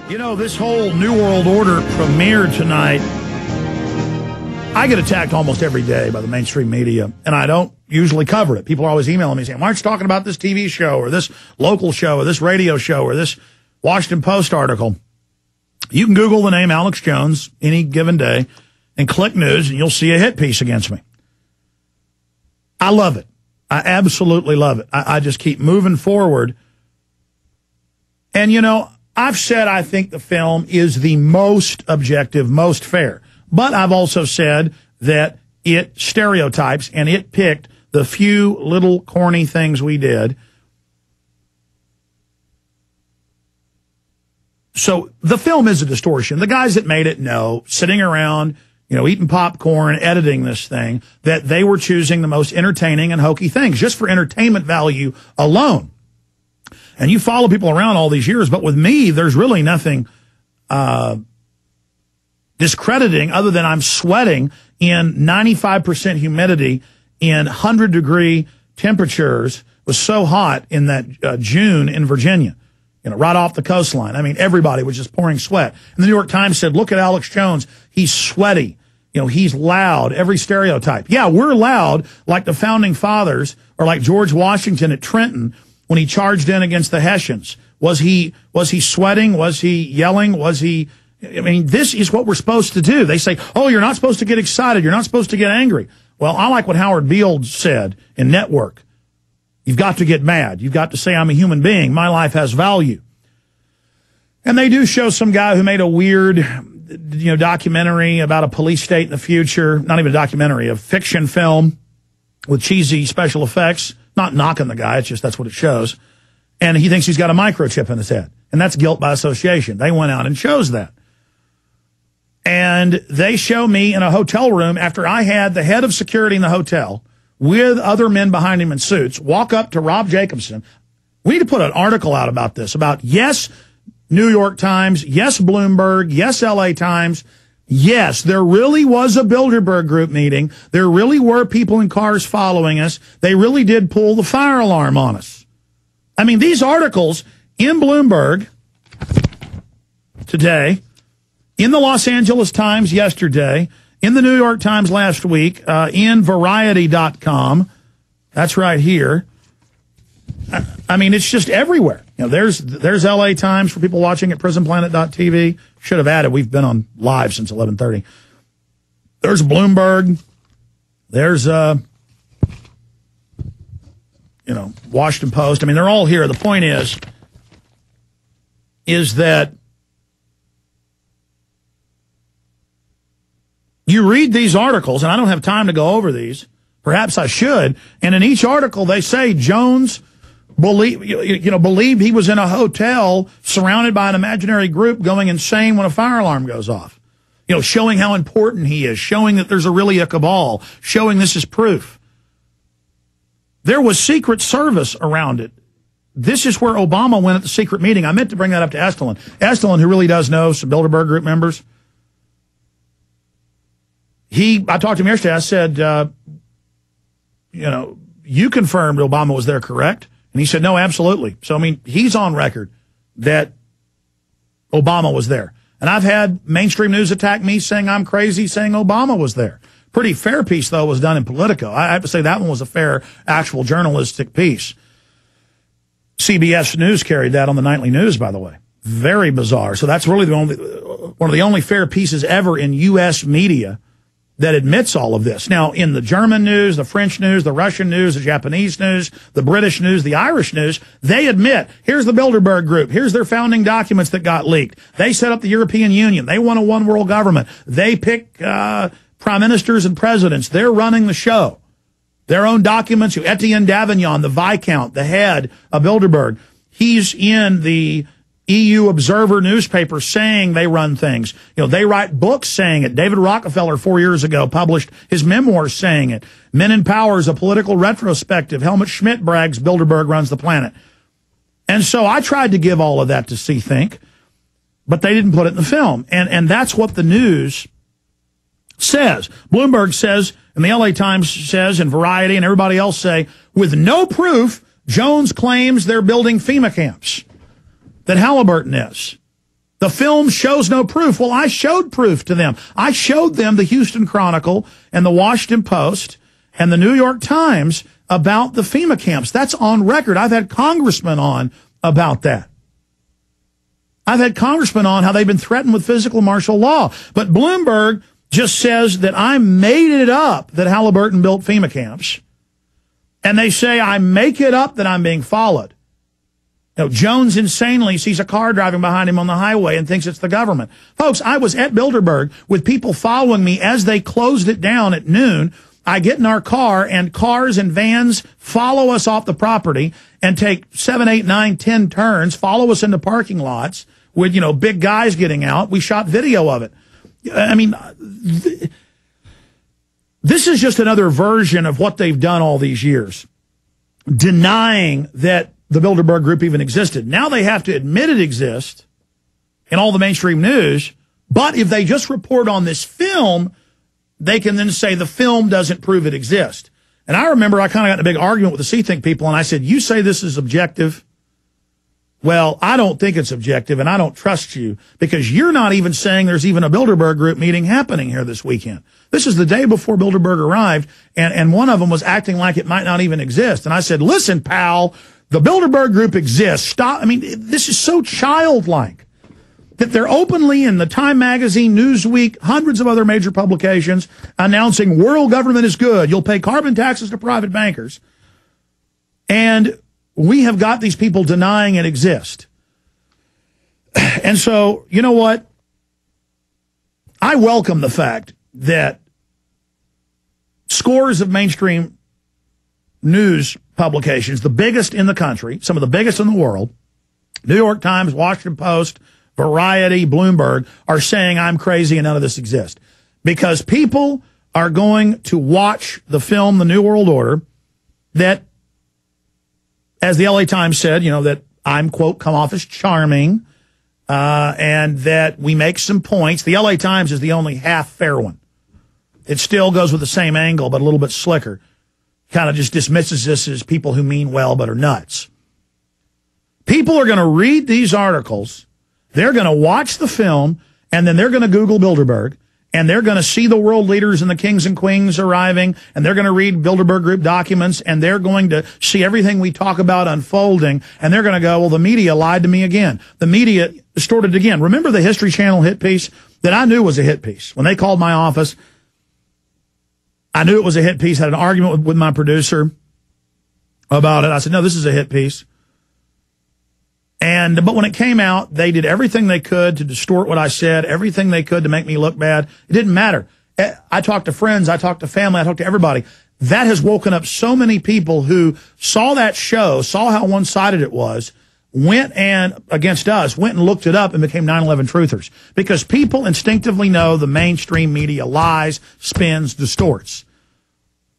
You know, this whole New World Order premiere tonight, I get attacked almost every day by the mainstream media, and I don't usually cover it. People are always emailing me saying, why aren't you talking about this TV show or this local show or this radio show or this Washington Post article? You can Google the name Alex Jones any given day and click news, and you'll see a hit piece against me. I love it. I absolutely love it. I just keep moving forward. And, you know, I've said I think the film is the most objective, most fair. But I've also said that it stereotypes and it picked the few little corny things we did. So the film is a distortion. The guys that made it know, sitting around, you know, eating popcorn, editing this thing, that they were choosing the most entertaining and hokey things just for entertainment value alone. And you follow people around all these years, but with me, there's really nothing discrediting other than I'm sweating in 95% humidity in 100-degree temperatures. It was so hot in that June in Virginia, you know, right off the coastline. I mean, everybody was just pouring sweat. And the New York Times said, look at Alex Jones. He's sweaty. You know, he's loud, every stereotype. Yeah, we're loud like the founding fathers or like George Washington at Trenton when he charged in against the Hessians. Was he sweating? Was he yelling? Was he... I mean, this is what we're supposed to do. They say, oh, you're not supposed to get excited. You're not supposed to get angry. Well, I like what Howard Beale said in Network. You've got to get mad. You've got to say, I'm a human being. My life has value. And they do show some guy who made a weird, you know, documentary about a police state in the future. Not even a documentary, a fiction film with cheesy special effects. Not knocking the guy. It's just that's what it shows. And he thinks he's got a microchip in his head. And that's guilt by association. They went out and chose that. And they show me in a hotel room after I had the head of security in the hotel with other men behind him in suits walk up to Rob Jacobson. We need to put an article out about this, about yes, New York Times, yes, Bloomberg, yes, LA Times. Yes, there really was a Bilderberg group meeting. There really were people in cars following us. They really did pull the fire alarm on us. I mean, these articles in Bloomberg today, in the Los Angeles Times yesterday, in the New York Times last week, in Variety.com, that's right here. I mean, it's just everywhere. You know, there's LA Times for people watching at prisonplanet.tv. Should have added, we've been on live since 11:30. There's Bloomberg. There's, you know, Washington Post. I mean, they're all here. The point is that you read these articles, and I don't have time to go over these. Perhaps I should. And in each article, they say Jones believed he was in a hotel surrounded by an imaginary group going insane when a fire alarm goes off. You know, showing how important he is, showing that there's really a cabal, showing this is proof. There was Secret Service around it. This is where Obama went at the secret meeting. I meant to bring that up to Estulin. Estulin, who really does know some Bilderberg group members, I talked to him yesterday. I said, you know, you confirmed Obama was there, correct? And he said, no, absolutely. So, I mean, he's on record that Obama was there. And I've had mainstream news attack me saying I'm crazy, saying Obama was there. Pretty fair piece, though, was done in Politico. I have to say that one was a fair, actual journalistic piece. CBS News carried that on the nightly news, by the way. Very bizarre. So that's really one of the only fair pieces ever in U.S. media that admits all of this. Now, in the German news, the French news, the Russian news, the Japanese news, the British news, the Irish news, they admit, here's the Bilderberg group, here's their founding documents that got leaked. They set up the European Union. They want a one-world government. They pick prime ministers and presidents. They're running the show. Their own documents, Etienne Davignon, the Viscount, the head of Bilderberg, he's in the EU Observer newspaper saying they run things. You know, they write books saying it. David Rockefeller 4 years ago published his memoirs saying it. Men in Power is a political retrospective. Helmut Schmidt brags Bilderberg runs the planet. And so I tried to give all of that to See Think, but they didn't put it in the film. And that's what the news says. Bloomberg says, and the LA Times says, and Variety and everybody else say, with no proof, Jones claims they're building FEMA camps, that Halliburton is. The film shows no proof. Well, I showed proof to them. I showed them the Houston Chronicle and the Washington Post and the New York Times about the FEMA camps. That's on record. I've had congressmen on about that. I've had congressmen on how they've been threatened with physical martial law. But Bloomberg just says that I made it up that Halliburton built FEMA camps. And they say I make it up that I'm being followed. You know, Jones insanely sees a car driving behind him on the highway and thinks it's the government. Folks, I was at Bilderberg with people following me as they closed it down at noon. I get in our car, and cars and vans follow us off the property and take 7, 8, 9, 10 turns, follow us into parking lots with, you know, big guys getting out. We shot video of it. I mean, this is just another version of what they've done all these years, denying that the Bilderberg Group even existed. Now they have to admit it exists in all the mainstream news, but if they just report on this film, they can then say the film doesn't prove it exists. And I remember I kind of got in a big argument with the C-Think people, and I said, you say this is objective? Well, I don't think it's objective, and I don't trust you, because you're not even saying there's even a Bilderberg Group meeting happening here this weekend. This is the day before Bilderberg arrived, and one of them was acting like it might not even exist. And I said, listen, pal, the Bilderberg Group exists. Stop. I mean, this is so childlike that they're openly in the Time Magazine, Newsweek, hundreds of other major publications announcing world government is good. You'll pay carbon taxes to private bankers. And we have got these people denying it exists. And so, you know what? I welcome the fact that scores of mainstream news publications, the biggest in the country, some of the biggest in the world, New York Times, Washington Post, Variety, Bloomberg, are saying I'm crazy and none of this exists. Because people are going to watch the film The New World Order that, as the LA Times said, you know, that I'm, quote, come off as charming, and that we make some points. The LA Times is the only half fair one. It still goes with the same angle, but a little bit slicker. Kind of just dismisses this as people who mean well but are nuts. People are going to read these articles. They're going to watch the film, and then they're going to Google Bilderberg, and they're going to see the world leaders and the kings and queens arriving, and they're going to read Bilderberg Group documents, and they're going to see everything we talk about unfolding, and they're going to go, well, the media lied to me again. The media distorted it again. Remember the History Channel hit piece that I knew was a hit piece? When they called my office, I knew it was a hit piece. I had an argument with my producer about it. I said, no, this is a hit piece. But when it came out, they did everything they could to distort what I said, everything they could to make me look bad. It didn't matter. I talked to friends, I talked to family, I talked to everybody. That has woken up so many people who saw that show, saw how one-sided it was, went and, against us, went and looked it up and became 9/11 truthers. Because people instinctively know the mainstream media lies, spins, distorts.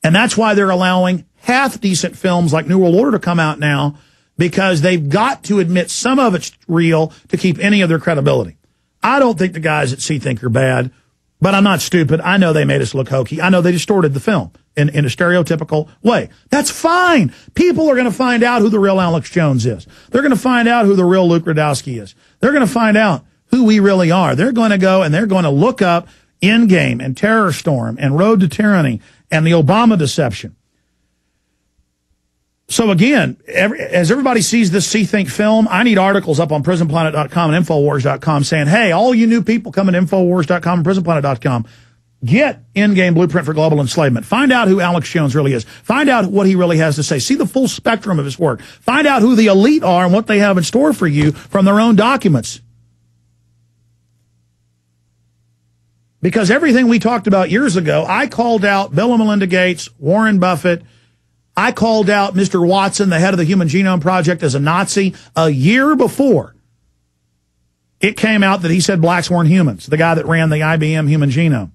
And that's why they're allowing half-decent films like New World Order to come out now, because they've got to admit some of it's real to keep any of their credibility. I don't think the guys at C-Think are bad, but I'm not stupid. I know they made us look hokey. I know they distorted the film in a stereotypical way. That's fine. People are going to find out who the real Alex Jones is. They're going to find out who the real Luke Radowski is. They're going to find out who we really are. They're going to go and they're going to look up Endgame and Terror Storm and Road to Tyranny and the Obama deception. So again, as everybody sees this C-Think film, I need articles up on prisonplanet.com and Infowars.com saying, hey, all you new people come to Infowars.com and prisonplanet.com, get Endgame Blueprint for Global Enslavement. Find out who Alex Jones really is. Find out what he really has to say. See the full spectrum of his work. Find out who the elite are and what they have in store for you from their own documents. Because everything we talked about years ago, I called out Bill and Melinda Gates, Warren Buffett. I called out Mr. Watson, the head of the Human Genome Project, as a Nazi a year before it came out that he said blacks weren't humans, the guy that ran the IBM Human Genome,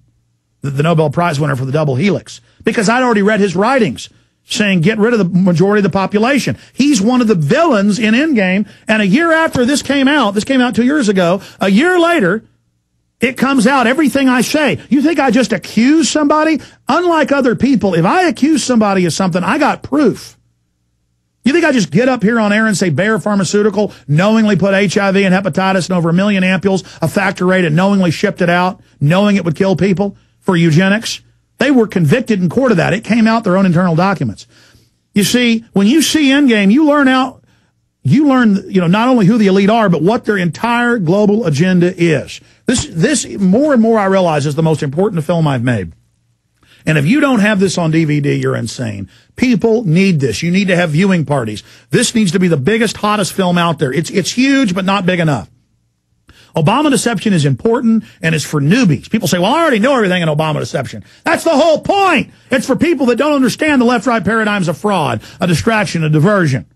the Nobel Prize winner for the double helix, because I'd already read his writings saying get rid of the majority of the population. He's one of the villains in Endgame, and a year after this came out 2 years ago, a year later, it comes out, everything I say. You think I just accuse somebody? Unlike other people, if I accuse somebody of something, I got proof. You think I just get up here on air and say Bayer Pharmaceutical knowingly put HIV and hepatitis in over 1 million ampules, a factor rate, and knowingly shipped it out, knowing it would kill people for eugenics? They were convicted in court of that. It came out their own internal documents. You see, when you see Endgame, you learn, not only who the elite are, but what their entire global agenda is. This more and more I realize is the most important film I've made. And if you don't have this on DVD, you're insane. People need this. You need to have viewing parties. This needs to be the biggest, hottest film out there. It's huge, but not big enough. Obama deception is important, and it's for newbies. People say, well, I already know everything in Obama deception. That's the whole point. It's for people that don't understand the left-right paradigm's a fraud, a distraction, a diversion.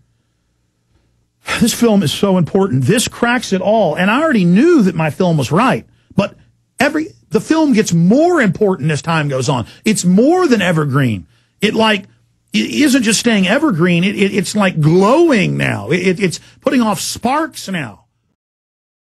This film is so important. This cracks it all. And I already knew that my film was right, but the film gets more important as time goes on. It's more than evergreen. It isn't just staying evergreen. It's like glowing now. It's putting off sparks now.